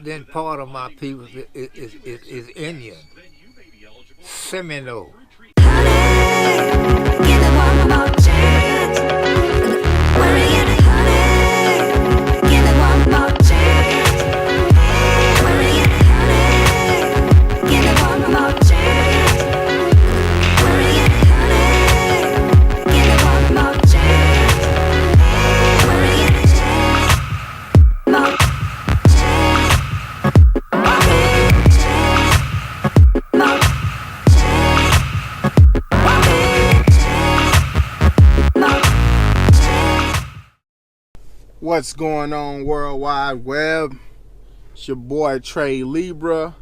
Then part of my people is Indian, Seminole. Give it one more chance. Worry it, honey. Give it one more chance. Worry it, honey. Give it one more chance. Worry it, honey. Give it one more chance. Worry it, more chance. More What's going on, World Wide Web? It's your boy Trey Libra,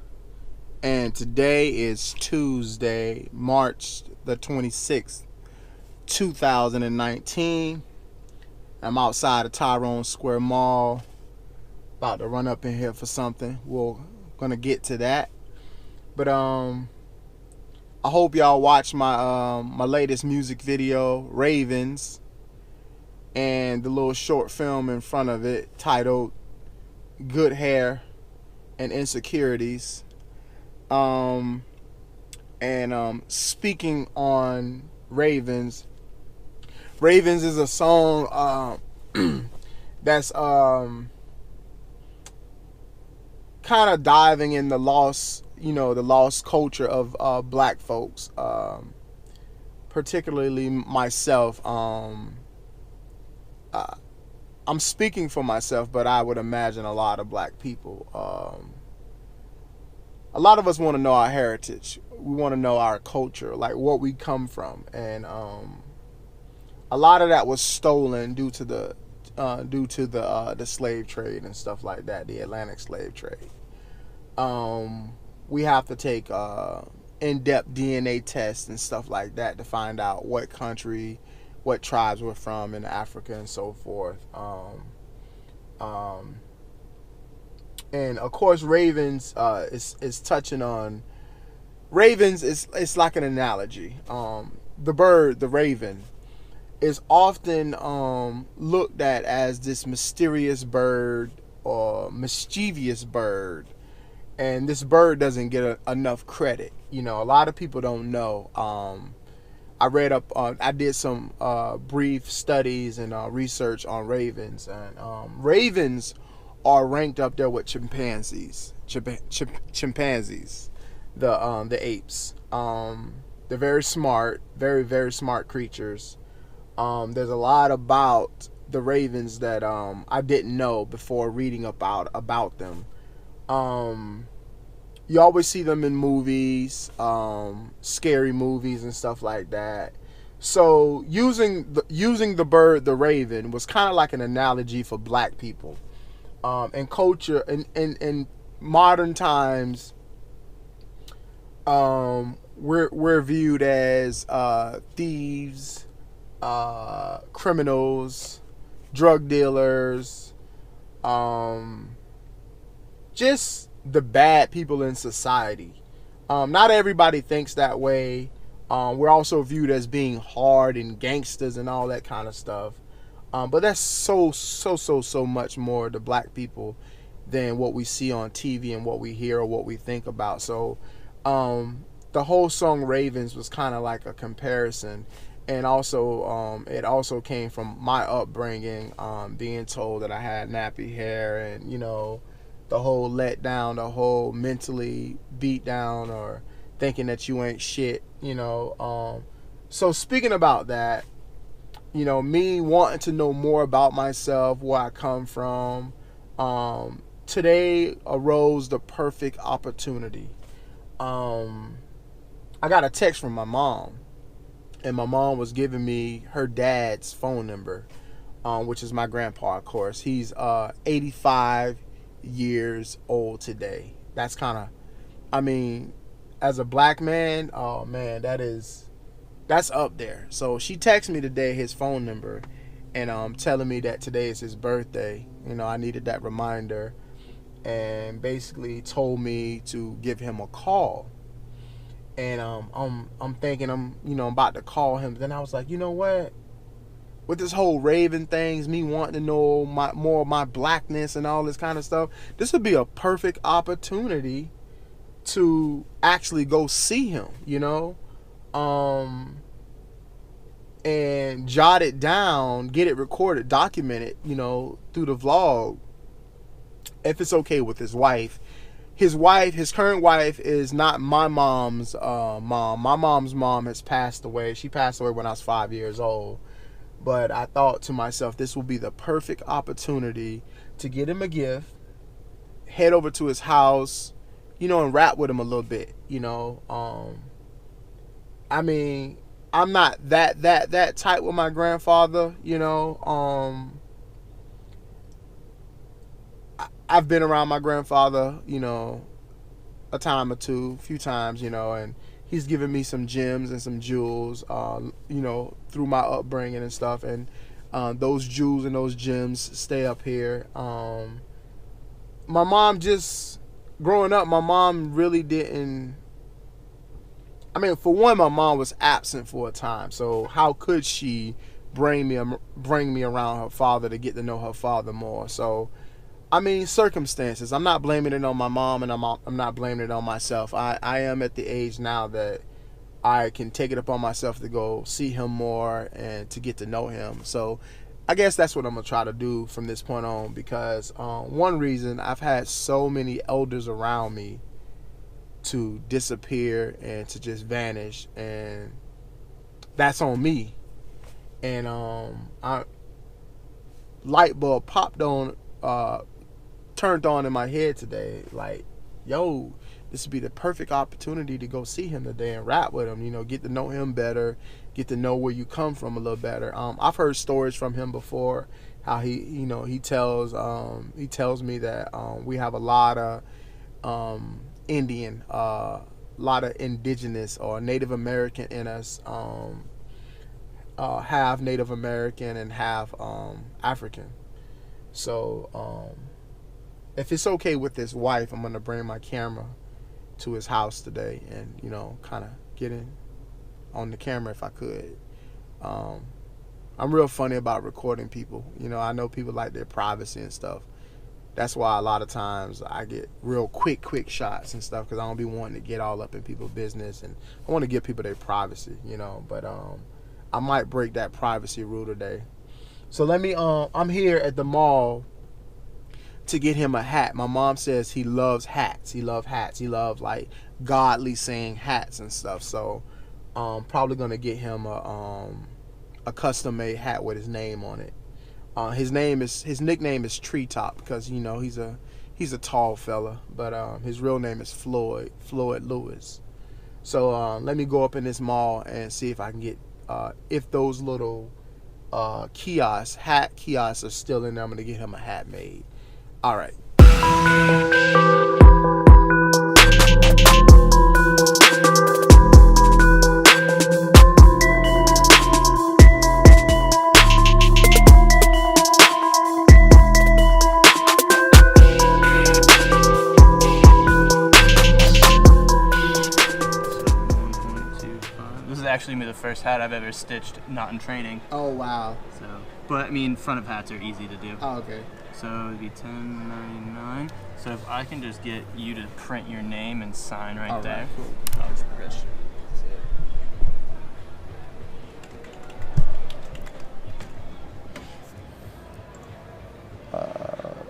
and today is Tuesday, March the 26th, 2019. I'm outside of Tyrone Square Mall, about to run up in here for something. We're gonna get to that, but I hope y'all watch my latest music video, Ravens, and the little short film in front of it titled Good Hair and Insecurities. Speaking on Ravens is a song that's kind of diving in the lost culture of black folks, particularly myself. I'm speaking for myself, but I would imagine a lot of black people. A lot of us want to know our heritage. We want to know our culture, like what we come from, and a lot of that was stolen due to the slave trade and stuff like that, the Atlantic slave trade. We have to take in-depth DNA tests and stuff like that to find out what country, what tribes we're from in Africa and so forth. And of course, Ravens is touching on Ravens. It's like an analogy. The bird, the raven, is often looked at as this mysterious bird or mischievous bird, and this bird doesn't get enough credit. A lot of people don't know. I read up on, I did some brief studies and research on ravens, and ravens are ranked up there with chimpanzees, the apes. They're very smart, very, very smart creatures. There's a lot about the ravens that I didn't know before reading about them. You always see them in movies, scary movies and stuff like that. So using the bird, the raven, was kind of like an analogy for black people, and culture. In modern times, we're viewed as thieves, criminals, drug dealers, just the bad people in society. Not everybody thinks that way. We're also viewed as being hard and gangsters and all that kind of stuff. But that's so much more to black people than what we see on TV and what we hear or what we think about. So the whole song Ravens was kind of like a comparison. And also, it also came from my upbringing, being told that I had nappy hair, and the whole let down, the whole mentally beat down, or thinking that you ain't shit. So speaking about that, me wanting to know more about myself, where I come from, today arose the perfect opportunity. I got a text from my mom. And my mom was giving me her dad's phone number, which is my grandpa, of course. He's 85 years old today. That's kind of, as a black man, oh man, that's up there. So she texted me today his phone number, and telling me that today is his birthday. I needed that reminder, and basically told me to give him a call. And I'm thinking I'm about to call him. Then I was like, you know what? with this whole raving things, me wanting to know more of my blackness and all this kind of stuff, this would be a perfect opportunity to actually go see him, you know, and jot it down, get it recorded, document it, you know, through the vlog, if it's okay with his wife. His current wife is not my mom's mom. My mom's mom has passed away. She passed away when I was 5 years old. But I thought to myself, this will be the perfect opportunity to get him a gift, head over to his house, you know, and rap with him a little bit, you know. I mean, I'm not that tight with my grandfather, you know. I've been around my grandfather, you know, a time or two, a few times, you know, and he's given me some gems and some jewels, you know, through my upbringing and stuff. And those jewels and those gems stay up here. My mom just, growing up, my mom really didn't, I mean, for one, my mom was absent for a time. So how could she bring me around her father to get to know her father more? So, I mean, circumstances. I'm not blaming it on my mom, and I'm not blaming it on myself. I am at the age now that I can take it upon myself to go see him more and to get to know him. So I guess that's what I'm going to try to do from this point on, because one reason, I've had so many elders around me to disappear and to just vanish, and that's on me. And light bulb popped on, turned on in my head today, like, yo, this would be the perfect opportunity to go see him today and rap with him, you know, get to know him better, get to know where you come from a little better. I've heard stories from him before, how he, you know, he tells me that we have a lot of Indian, a lot of indigenous or Native American in us, half Native American and half African. So if it's okay with his wife, I'm gonna bring my camera to his house today and, you know, kind of get in on the camera if I could. I'm real funny about recording people. You know, I know people like their privacy and stuff. That's why a lot of times I get real quick shots and stuff, because I don't be wanting to get all up in people's business, and I want to give people their privacy, you know. But I might break that privacy rule today. So let me, I'm here at the mall to get him a hat. My mom says he loves hats. He loves hats. He loves, like, godly saying hats and stuff. So probably gonna get him a custom made hat with his name on it. His nickname is Treetop, because, you know, he's a tall fella, but his real name is Floyd Lewis. So let me go up in this mall and see if I can get if those little hat kiosks are still in there. I'm gonna get him a hat made. All right. Actually be the first hat I've ever stitched not in training. Oh wow. So, but I mean, front of hats are easy to do. Oh, okay. So it'd be $10.99. So if I can just get you to print your name and sign right All there. right, cool. I'll just press.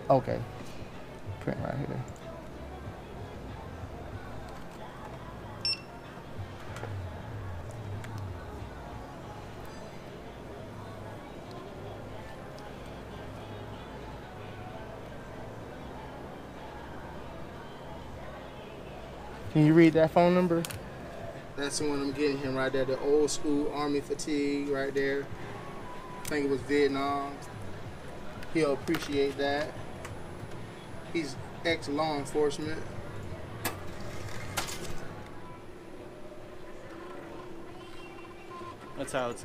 Okay. Print right here. Can you read that phone number? That's the one I'm getting him right there. The old school Army fatigue right there. I think it was Vietnam. He'll appreciate that. He's ex-law enforcement. That's how it's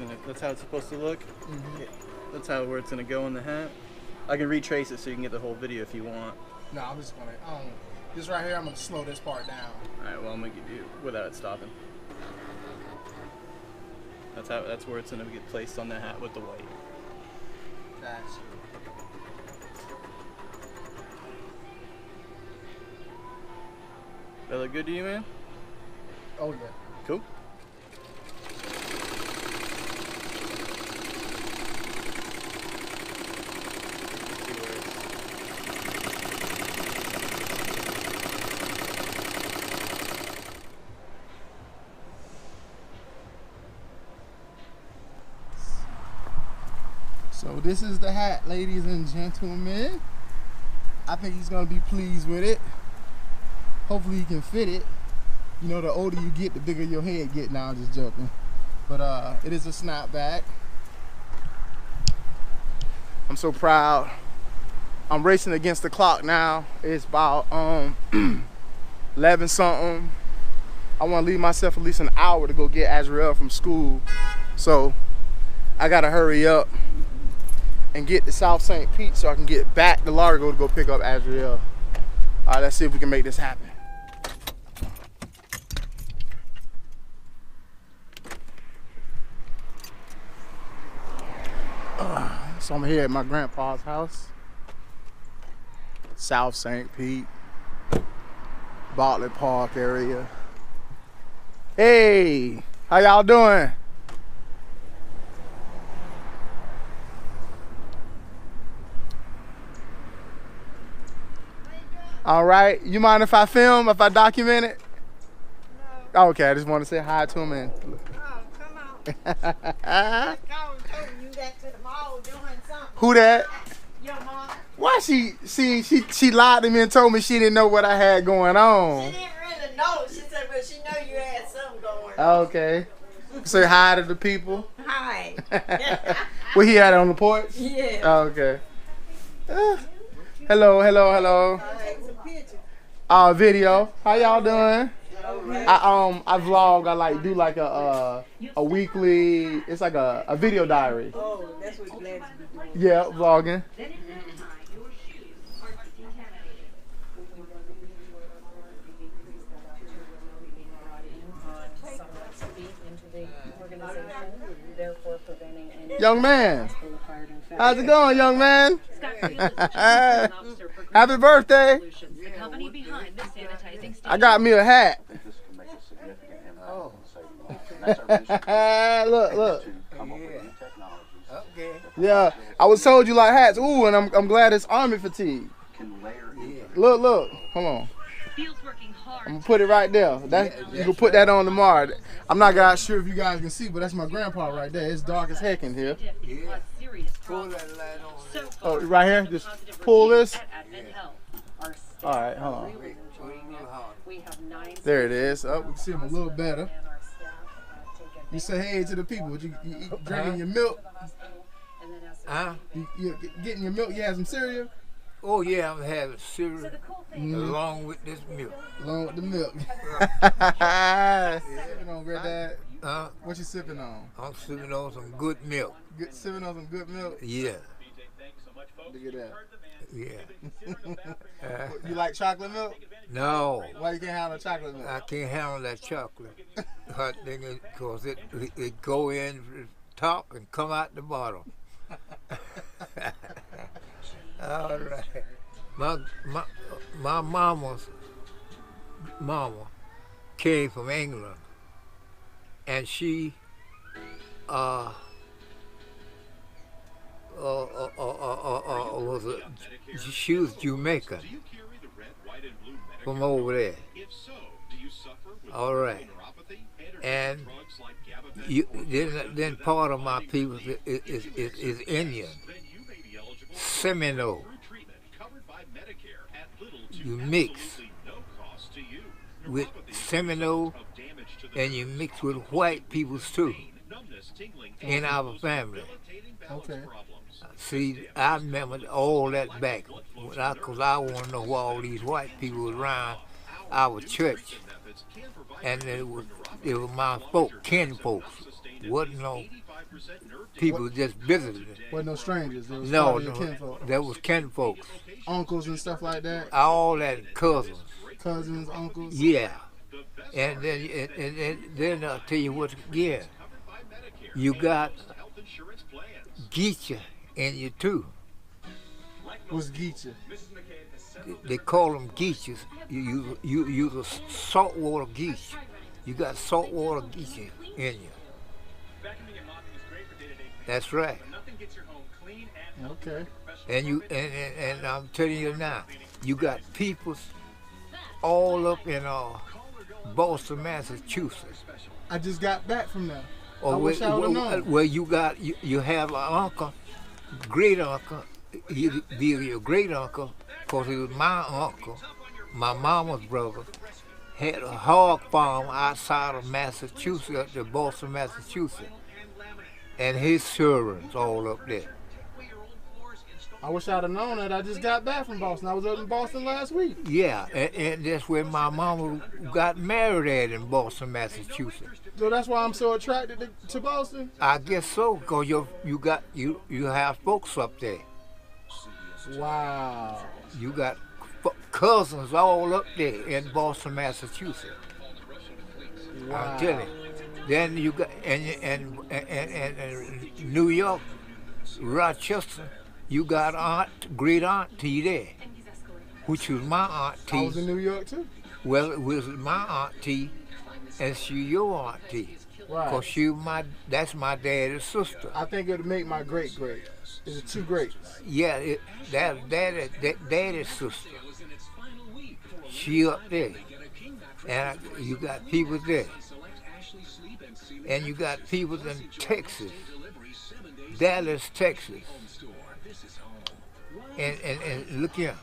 supposed to look. Mm-hmm. Yeah, that's where it's gonna go in the hat. I can retrace it so you can get the whole video if you want. No, I'm just gonna. This right here, I'm gonna slow this part down. All right. Well, I'm gonna give you without it stopping. That's where it's gonna get placed on the hat with the white. Gotcha. That look good to you, man? Oh yeah. Cool. So this is the hat, ladies and gentlemen. I think he's gonna be pleased with it. Hopefully he can fit it. You know, the older you get, the bigger your head get. Now I'm just joking. But it is a snapback. I'm so proud. I'm racing against the clock now. It's about 11 something. I want to leave myself at least an hour to go get Izrael from school. So I gotta hurry up and get to South St. Pete so I can get back to Largo to go pick up Izrael. All right, let's see if we can make this happen. So I'm here at my grandpa's house, South St. Pete, Bartlett Park area. Hey, how y'all doing? All right, you mind if I film, if I document it? No. Okay, I just want to say hi to him and. Oh, come on. I told you that to the mall doing something. Who that? Your mom. Why she lied to me and told me she didn't know what I had going on. She didn't really know. She said, but she know you had something going on. Okay. Say hi to the people. Hi. Where he at, on the porch? Yeah. Oh, okay. Hello. Take some pictures. Video. How y'all doing? I vlog. I like do like a weekly. It's like a video diary. Oh, that's what glad to be doing. Yeah, vlogging. Young man, how's it going, young man? Happy birthday! I got me a hat. Oh. Look. Okay. Yeah, I was told you like hats. Ooh, and I'm glad it's army fatigue. Look. Hold on. I'm gonna put it right there. You can put that on tomorrow. I'm not sure if you guys can see, but that's my grandpa right there. It's dark as heck in here. Yeah. Pull that light on. Oh, right here. Just pull this. All right, hold on. There it is. Oh, we can see him a little better. You say hey to the people. You drinking your milk? Huh? You getting your milk? You have some cereal? Oh yeah, I'm having cereal along with this milk. Along with the milk. Sipping on, granddad. What you sipping on? I'm sipping on some good milk. Sipping on some good milk? Yeah. Look at that. Yeah. You like chocolate milk? No. Why you can't handle chocolate milk? I can't handle that chocolate. Because it go in the top and come out the bottom. All right. My mama's mama came from England, and she she was Jamaican from over there. All right. And then part of my people is Indian, Seminole. You mix with Seminole and you mix with white peoples too in our family. Okay. See, I remember all that back because I want to know why all these white people was around our church. And it was my kin folks. Wasn't no people just visiting. Wasn't no strangers. There was No, kinfolk. there was kin folks. Uncles and stuff like that. All that cousins. Cousins, uncles. Yeah. And then I'll tell you what again. You got Geisha in you too. What's Geechee? They call them geeches. You use a saltwater geese. You got saltwater geese in you. That's right. Okay. And I'm telling you now, you got people all up in Boston, Massachusetts. I just got back from there. Or I wish I would have known. where you have an uncle, great uncle, either your great uncle, because he was my uncle, my mama's brother, had a hog farm outside of Massachusetts, up to Boston, Massachusetts, and his children's all up there. I wish I'd have known that. I just got back from Boston. I was up in Boston last week. Yeah, and that's where my mama got married at in Boston, Massachusetts. So that's why I'm so attracted to Boston? I guess so, because you have folks up there. Wow. You got cousins all up there in Boston, Massachusetts. Wow. I'm telling you. Then you got and New York, Rochester, you got great auntie there, which was my auntie. I was in New York too. Well, it was my auntie, and she your auntie. Right. Cause that's my daddy's sister. I think it'd make my great. Is it two greats? Yeah, that's daddy's sister. She up there, and you got people there, and you got people in Texas, Dallas, Texas, and look here,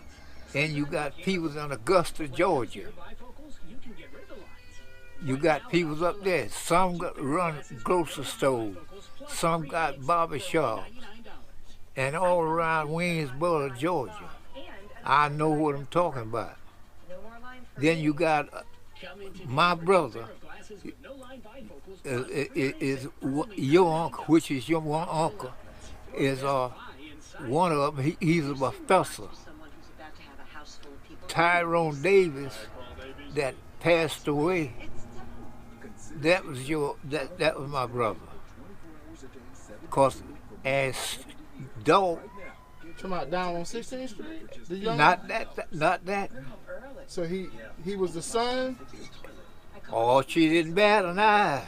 and you got people in Augusta, Georgia. You got people up there. Some run grocery stores, some got barber shops, and all around Waynesboro, Georgia. I know what I'm talking about. Then you got my brother is your uncle, which is your one uncle, is one of them. He's a professor. Tyrone Davis, that passed away. That was that was my brother. Cause as dog. Come out down on 16th Street. The young Not that. So he was the son. Oh, she didn't bat an eye.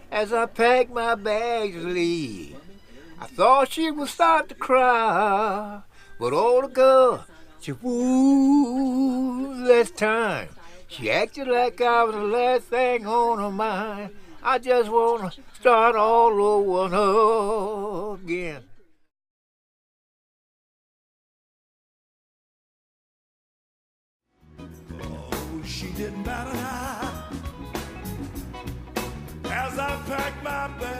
As I packed my bags to leave, I thought she would start to cry, but oh, the girl, she woo less time. She acted like I was the last thing on her mind. I just wanna start all over again. She didn't bat an eye as I packed my bag.